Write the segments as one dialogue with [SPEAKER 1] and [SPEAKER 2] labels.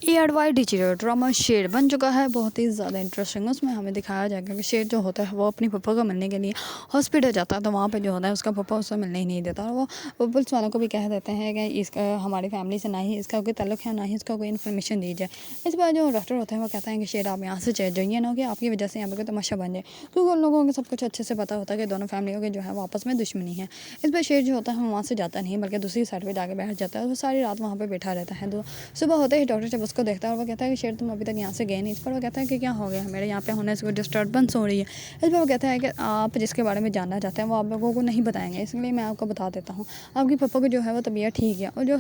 [SPEAKER 1] ARY digital drama शेर बन चुका है, बहुत ही ज़्यादा इंटरेस्टिंग। उसमें हमें दिखाया जाएगा कि शेर जो होता है वो अपनी पप्पा को मिलने के लिए हॉस्पिटल जाता है, तो वहाँ पे जो होता है उसका पप्पा उससे मिलने ही नहीं देता, और वो पुलिस वालों को भी कह देते हैं कि इसका हमारी फैमिली से ना ही इसका कोई ताल्लुक है, ना ही इसका कोई इन्फॉर्मेशन दी जाए। इस बार जो डॉक्टर होते हैं वो कहते हैं कि शेर आप यहाँ से चले जाइए, ना कि आपकी वजह से यहाँ पर कोई तमाशा बन जाए, क्योंकि उन लोगों को सब कुछ अच्छे से पता होता है कि दोनों फैमिलियों के जो है वो आपस में दुश्मनी है। इस पर शेर जो होता है वहाँ से जाता नहीं, बल्कि दूसरी साइड पर जाके बैठ जाता है, वो सारी रात वहाँ पर बैठा रहता है। तो सुबह होते ही डॉक्टर जब उसको देखता है और वो कहता है कि शेर तुम अभी तक यहाँ से गए नहीं। इस पर वो कहता है कि क्या हो गया, मेरे यहाँ पे होने से कोई डिस्टर्बेंस हो रही है। इस पर वो कहता है कि आप जिसके बारे में जानना चाहते हैं वो आप लोगों को नहीं बताएंगे, इसलिए मैं आपको बता देता हूँ। आपकी पप्पा को जो है वो तबीयत ठीक है, और जो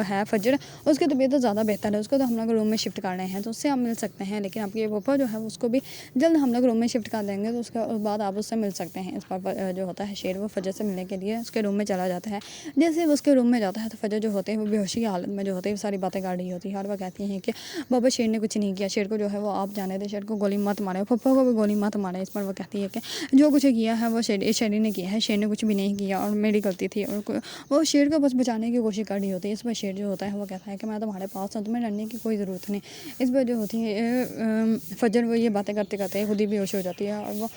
[SPEAKER 1] है फजर, उसकी तबीयत तो ज़्यादा बेहतर है, उसको तो हम लोग रूम में शिफ्ट कर रहे हैं, तो उससे आप मिल सकते हैं। लेकिन आपके पप्पा जो है उसको भी जल्द हम लोग रूम में शिफ्ट कर देंगे, तो उसके बाद आप उससे मिल सकते हैं। इस पर जो होता है शेर वो फजर से मिलने के लिए उसके रूम में चला जाता है। जैसे वो उसके रूम में जाता है तो फजर जो होते हैं वो बेहोशी की हालत में जो होते हैं सारी बातें कर रही होती है, और वो कहती हैं कि बाबा शेर ने कुछ नहीं किया, शेर को जो है वो आप जाने दें, शेर को गोली मत मारे, पप्पा को भी गोली मत मारे। इस पर वो कहती है कि जो कुछ किया है वो शेर ने किया है, शेर ने कुछ भी नहीं किया और मेरी गलती थी, और वो शेर को बस बचाने की कोशिश कर रही होती है। इस पर शेर जो होता है वो कहता है कि मैं तुम्हारे पास हूँ, तुम्हें लड़ने की कोई ज़रूरत नहीं। इस पर जो होती है फजर वो ये बातें करते करते खुद ही बेहोश हो जाती है, और वो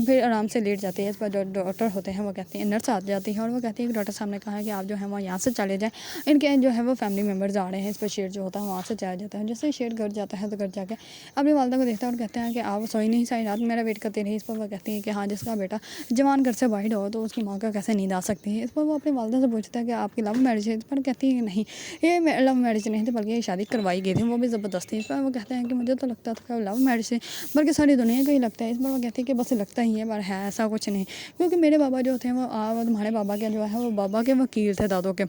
[SPEAKER 1] फिर आराम से लेट जाती है। इस पर जो डॉक्टर होते हैं वो कहते हैं, नर्स आ जाती है और वो कहती है कि डॉक्टर साहब ने कहा है कि आप जो है वो यहाँ से चले जाएँ, इनके जो है वो फैमिली मेम्बर्स आ रहे हैं। इस पर शेर जो होता है वहाँ से चला जाता है। जैसे शेर घर जाता है तो घर जाके अपनी वालदा को देखता है और कहते हैं कि आप सोई नहीं, सारी रात मेरा वेट करते रही। इस पर वो कहती है कि हाँ, जिसका बेटा जवान घर से बाहर हो तो उसकी माँ का कैसे नींद आ सकती है। इस पर वो अपनी वालदा से पूछता है कि आपकी लव मैरिज है। इस पर कहती है कि नहीं, ये लव मैरिज नहीं थी, बल्कि ये शादी करवाई गई थी, वो भी ज़बरदस्ती। इस पर वो कहते हैं कि मुझे तो लगता था कि लव मैरिज है, बल्कि सारी दुनिया को ही लगता है। इस पर वो कहती है कि बस लगता ही है, पर है ऐसा कुछ नहीं, क्योंकि मेरे बाबा जो थे वो तुम्हारे बाबा के जो है वो बाबा के वकील थे, दादों के,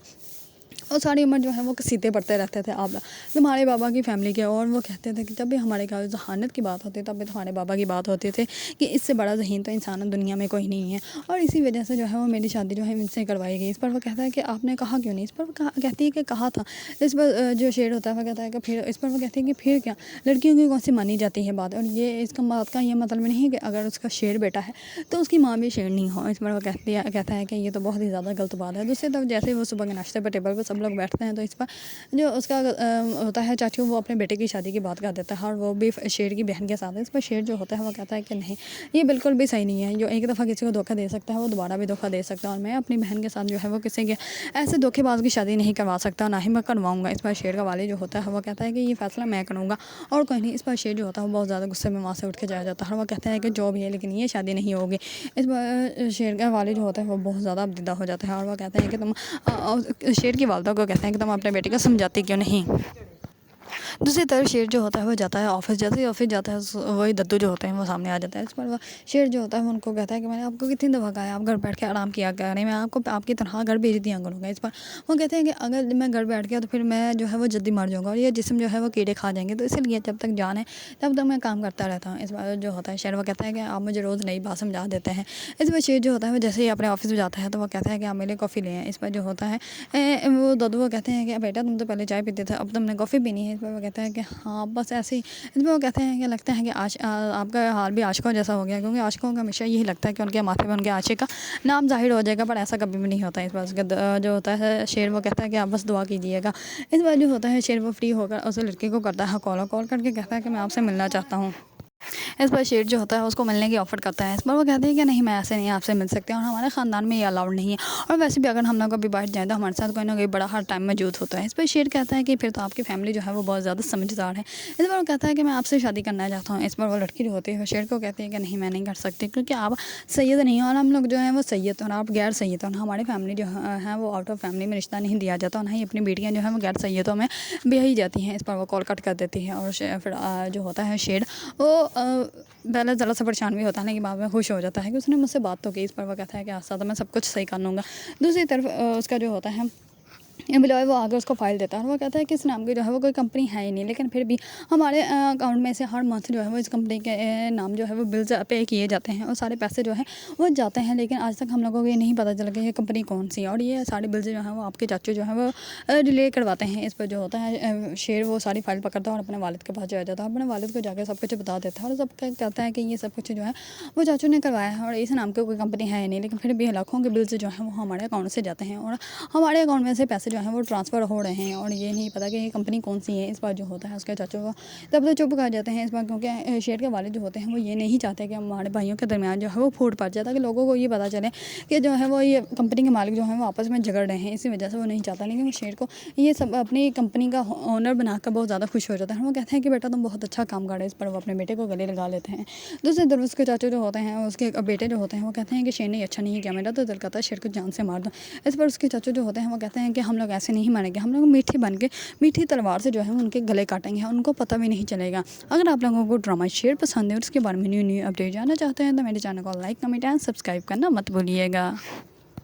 [SPEAKER 1] और सारी उम्र जो है वो सीते पढ़ते रहते थे आप तुम्हारे बाबा की फैमिली के। और वो कहते थे कि जब भी हमारे घर जहानत की बात होती है तब भी तुम्हारे बाबा की बात होती थी कि इससे बड़ा ज़हीन तो इंसान दुनिया में कोई नहीं है, और इसी वजह से जो है वो मेरी शादी जो है इनसे करवाई गई। इस पर वो कहता है कि आपने कहा क्यों नहीं। इस पर वो कहती है कि कहा था। इस पर जो शेर होता है वो कहता है कि फिर। इस पर वो कहती है कि फिर क्या, लड़कियों की कौन सी मानी जाती है बात, और ये इसका बात का ये मतलब नहीं है कि अगर उसका शेर बेटा है तो उसकी माँ भी शेर नहीं हो। इस पर वो कहता है कि ये तो बहुत ही ज़्यादा गलत बात है। दूसरी तरफ जैसे वो सुबह के नाश्ते पर टेबल पर सब लोग बैठते हैं, तो इस पर जो उसका होता है चाचू, वो अपने बेटे की शादी की बात कर देता है, और वो भी शेर की बहन के साथ है। इस पर शेर जो होता है वो कहता है कि नहीं, ये बिल्कुल भी सही नहीं है। जो एक दफ़ा किसी को धोखा दे सकता है वो दोबारा भी धोखा दे सकता है, और मैं अपनी बहन के साथ जो है वो किसी के ऐसे धोखेबाज की शादी नहीं करवा सकता, ना ही मैं करवाऊँगा। इस पर शेर का वाली जो होता है वो कहता है कि ये फैसला मैं करूँगा और कोई नहीं। इस पर शेर जो होता है वो बहुत ज़्यादा गुस्से में वहाँ से उठ के जाया जाता है, और वो कहता है कि जो भी है लेकिन ये शादी नहीं होगी। इस पर शेर का वाली जो होता है वो बहुत ज़्यादा अबदिदा हो जाता है, और वो कहते हैं कि तुम शेर की वालदा को कहते हैं कि तुम अपने बेटे को समझाती क्यों नहीं। दूसरी तरफ शेर जो होता है वो जाता है ऑफिस, जैसे ही ऑफिस जाता है वही दद्दू जो होते हैं वो सामने आ जाता है। इस पर वो शेर जो होता है वो उनको कहता है कि मैंने आपको कितनी दफ़ा कहा है आप घर बैठ के आराम किया करें, मैं आपको आपकी तनख्वाह घर भेज दिया करूँगा। इस पर वो कहते हैं कि अगर मैं घर बैठ गया तो फिर मैं जो है वो जल्दी मर जाऊँगा, और ये जिस्म जो है वो कीड़े खा जाएंगे, तो इसलिए जब तक जान है तब तक मैं काम करता रहता हूँ। इस बार जो होता है शेर वो कहता है कि आप मुझे रोज़ नई बात समझा देते हैं। इस पर शेर जो होता है वो जैसे ही अपने ऑफिस में जाता है तो वो कहता है कि आप मेरे लिए कॉफ़ी ले आएँ। इस पर जो होता है वो दद्दू वो कहते हैं कि बेटा तुम तो पहले चाय पीते थे, अब तुमने कॉफ़ी पीनी है। इस पर वो कहता है कि हाँ बस ऐसे ही। इसमें वो कहते हैं कि लगता है कि आपका हाल भी आशिकों जैसा हो गया, क्योंकि आशिकों का हमेशा यही लगता है कि उनके माथे पे उनके आशिक का नाम ज़ाहिर हो जाएगा, पर ऐसा कभी भी नहीं होता है। इस बार जो होता है शेर वो कहता है कि आप बस दुआ कीजिएगा। इस बार जो होता है शेर वो फ्री होकर उस लड़के को करता है कॉल करके कहता है कि मैं आपसे मिलना चाहता हूँ। इस पर शेर जो होता है उसको मिलने की ऑफ़र करता है। इस पर वो कहते हैं कि नहीं, मैं ऐसे नहीं आपसे मिल सकते, और हमारे ख़ानदान में ये अलाउड नहीं है, और वैसे भी अगर हम लोग कभी बाहर जाएँ तो हमारे साथ कोई ना कोई बड़ा हर टाइम मौजूद होता है। इस पर शेर कहता है कि फिर तो आपकी फैमिली जो है वो बहुत ज़्यादा समझदार है। इस पर वो कहता है कि मैं आपसे शादी करना चाहता हूँ। इस पर वो लड़की जो होती है वो शेर को कहती है कि नहीं, मैं नहीं कर सकती, क्योंकि आप सैयद नहीं हो और हम लोग जो है वो सैयद हैं, और आप गैर सैयद हो। हमारी फैमिली जो है वो आउट ऑफ फैमिली में रिश्ता नहीं दिया जाता, और ना ही अपनी बेटियाँ जो है वो गैर सैयदों में ब्याही जाती हैं। इस पर वो कॉल कट कर देती है, और फिर जो होता है शेर वो पहले ज़रा सा परेशान भी होता है, लेकिन बाद में खुश हो जाता है कि उसने मुझसे बात तो की। इस पर वो कहता है कि आस्ता तो मैं सब कुछ सही कर लूँगा। दूसरी तरफ उसका जो होता है एम्प्लॉय वो आगे उसको फ़ाइल देता है, और वो कहता है कि इस नाम की जो है वो कोई कंपनी है ही नहीं, लेकिन फिर भी हमारे अकाउंट में से हर मंथ जो है वो इस कंपनी के नाम जो है वो बिल्स पे किए जाते हैं, और सारे पैसे जो है वो जाते हैं, लेकिन आज तक हम लोगों को ये नहीं पता चला कि ये कंपनी कौन सी है, और ये सारे बिल्स जो हैं वो आपके चाचू जो है वो डिले करवाते हैं। इस पर जो होता है शेर वो सारी फाइल पकड़ता है और अपने वालिद के पास जो जाता है, अपने वालिद को जाकर सब कुछ बता देता है, और सब कहता है कि ये सब कुछ जो है वो चाचू ने करवाया है, और इस नाम की कोई कंपनी है ही नहीं, लेकिन फिर भी लाखों के बिल्स जो हैं वो हमारे अकाउंट से जाते हैं, और हमारे अकाउंट में से पैसे جو ہے وہ ٹرانسفر ہو رہے ہیں اور یہ نہیں پتا کہ یہ کمپنی کون سی ہے. اس بار جو ہوتا ہے اس کے چاچو کو تب تو چپ کر جاتے ہیں اس بار، کیونکہ شیر کے والد جو ہوتے ہیں وہ یہ نہیں چاہتے کہ ہمارے بھائیوں کے درمیان جو ہے وہ پھوٹ پڑ جائے، تاکہ لوگوں کو یہ پتا چلے کہ جو ہے وہ یہ کمپنی کے مالک جو ہیں وہ آپس میں جھگڑ رہے ہیں، اسی وجہ سے وہ نہیں چاہتا. لیکن وہ شیر کو یہ سب اپنی کمپنی کا اونر بنا کر بہت زیادہ خوش ہو جاتا ہے. وہ کہتے ہیں کہ بیٹا تم بہت اچھا کام کر رہے. اس پر وہ اپنے بیٹے کو گلے لگا لیتے ہیں. دوسری طرف اس کے چاچو جو ہوتے ہیں، اس کے بیٹے جو ہوتے ہیں، وہ کہتے ہیں کہ شیر نے اچھا نہیں کیا، میرا تو دل کرتا ہے شیر کو جان سے مار دو. اس پر اس کے چاچو جو ہوتے ہیں وہ کہتے ہیں کہ ہم لوگ ایسے نہیں ماریں گے، ہم لوگ میٹھے بن کے میٹھی تلوار سے جو ہے ان کے گلے کاٹیں گے، ان کو پتہ بھی نہیں چلے گا. اگر آپ لوگوں کو ڈرامہ شیر پسند ہے اور اس کے بارے میں نیو اپڈیٹ جاننا چاہتے ہیں تو میرے چینل کو لائک، کمنٹ اینڈ سبسکرائب کرنا مت بھولیے گا.